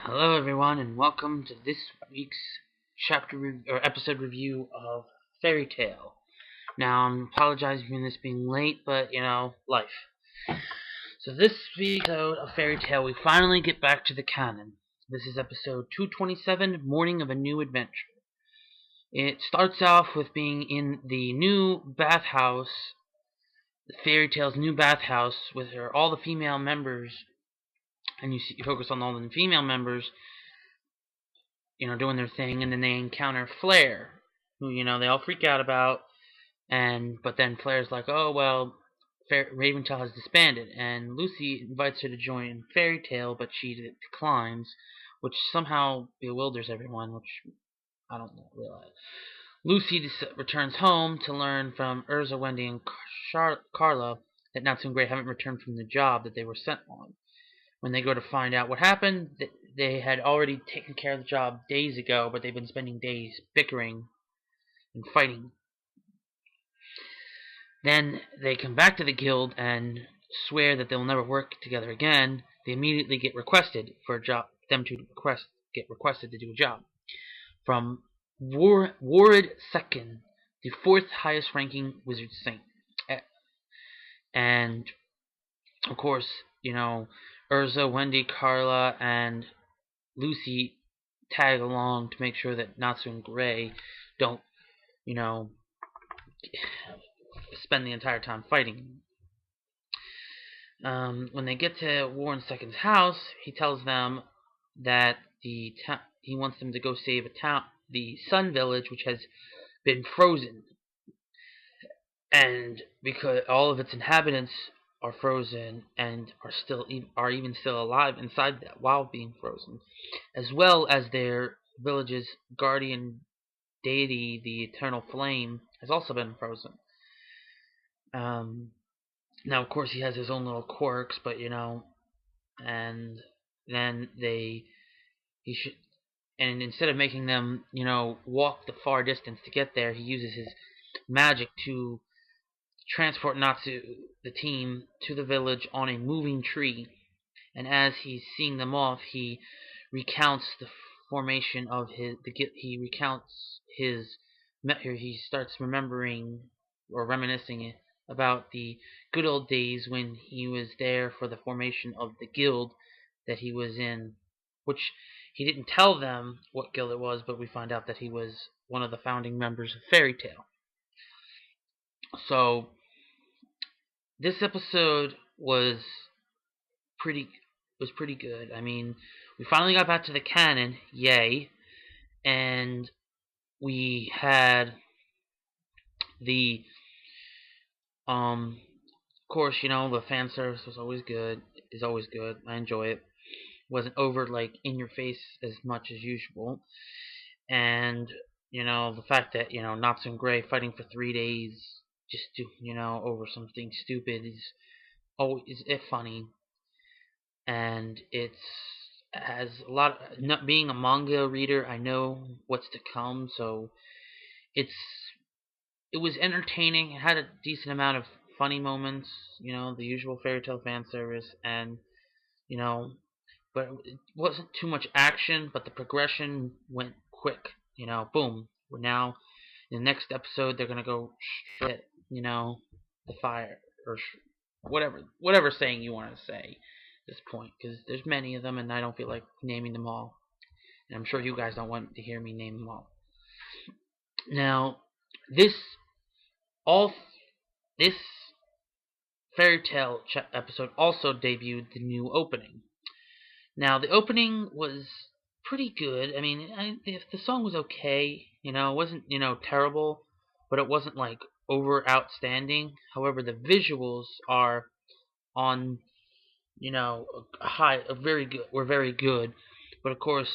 Hello, everyone, and welcome to this week's episode review of Fairy Tail. Now, I'm apologizing for this being late, but life. So, this week's episode of Fairy Tail, we finally get back to the canon. This is episode 227, Morning of a New Adventure. It starts off with being in the new bathhouse, the Fairy Tail's new bathhouse, with all the female members, and you focus on all the female members doing their thing, and then they encounter Flare, who, they all freak out about, but then Flare's like, oh, well, Raventail has disbanded, and Lucy invites her to join Fairy Tail, but she declines, which somehow bewilders everyone, which I don't realize. Lucy returns home to learn from Urza, Wendy, and Carla that Natsu and Gray haven't returned from the job that they were sent on. When they go to find out what happened, they had already taken care of the job days ago, but they've been spending days bickering and fighting. Then they come back to the guild and swear that they'll never work together again. They immediately get requested for a job, get requested to do a job from Warrid Second, the fourth highest ranking wizard saint. And of course, Urza, Wendy, Carla, and Lucy tag along to make sure that Natsu and Gray don't, spend the entire time fighting. When they get to Warren Second's house, he tells them that he wants them to go save the Sun Village, which has been frozen, and because all of its inhabitants are frozen and are even still alive inside that while being frozen, as well as their village's guardian deity, the Eternal Flame, has also been frozen. Now, of course, he has his own little quirks, but and then and instead of making them, walk the far distance to get there, he uses his magic to transport Natsu, the team, to the village on a moving tree. And as he's seeing them off, he recounts the formation of he starts remembering or reminiscing about the good old days when he was there for the formation of the guild that he was in, which he didn't tell them what guild it was, but we find out that he was one of the founding members of Fairy Tail. So this episode was pretty good. I mean, we finally got back to the canon, yay, and we had the of course, the fan service was always good. Is always good. I enjoy it. Wasn't over in your face as much as usual, and the fact that Natsu and Gray fighting for 3 days just to over something stupid is always funny, and it has a lot. Not being a manga reader, I know what's to come, so it was entertaining. It had a decent amount of funny moments, the usual Fairy Tail fan service, and but it wasn't too much action, but the progression went quick. Boom. We're now in the next episode. They're gonna go straight, the fire or whatever saying you want to say at this point, because there's many of them, and I don't feel like naming them all. And I'm sure you guys don't want to hear me name them all. Now, this Fairy Tail episode also debuted the new opening. Now, the opening was pretty good. I mean, the song was okay. It wasn't, terrible, but it wasn't, over outstanding. However, the visuals are on, very good. Were very good. But, of course,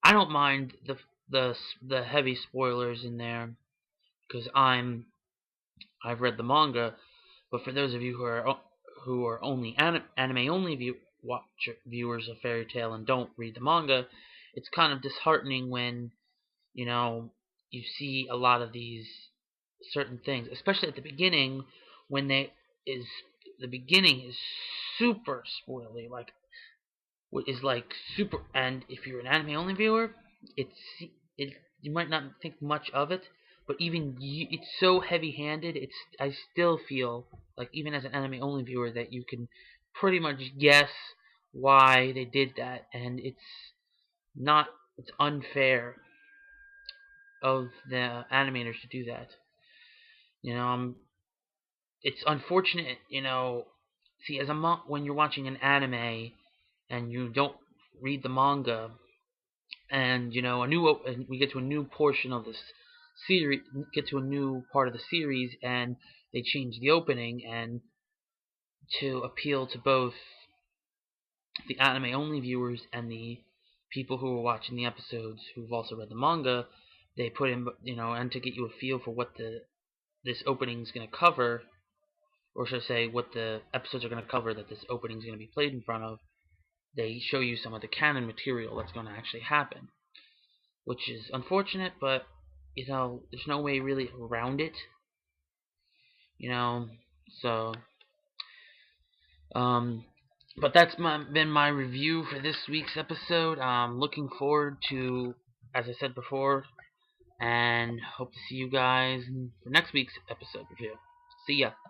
I don't mind the heavy spoilers in there, because I've read the manga. But for those of you who are only anime only viewers of Fairy Tail and don't read the manga, it's kind of disheartening when you see a lot of these certain things, especially at the beginning when the beginning is super spoily. is like super. And if you're an anime only viewer, it's it you might not think much of it, but even it's so heavy-handed. I still feel like even as an anime only viewer that you can pretty much guess why they did that, and not it's unfair of the animators to do that. You know, it's unfortunate. See, when you're watching an anime and you don't read the manga, and we get to a new portion of this series, get to a new part of the series, and they change the opening, and to appeal to both the anime only viewers and the people who are watching the episodes who've also read the manga, they put in, and to get you a feel for what this opening is going to cover, or should I say, what the episodes are going to cover that this opening is going to be played in front of. They show you some of the canon material that's going to actually happen, which is unfortunate, but there's no way really around it. So but that's been my review for this week's episode. Looking forward to, as I said before, and hope to see you guys for next week's episode review. See ya.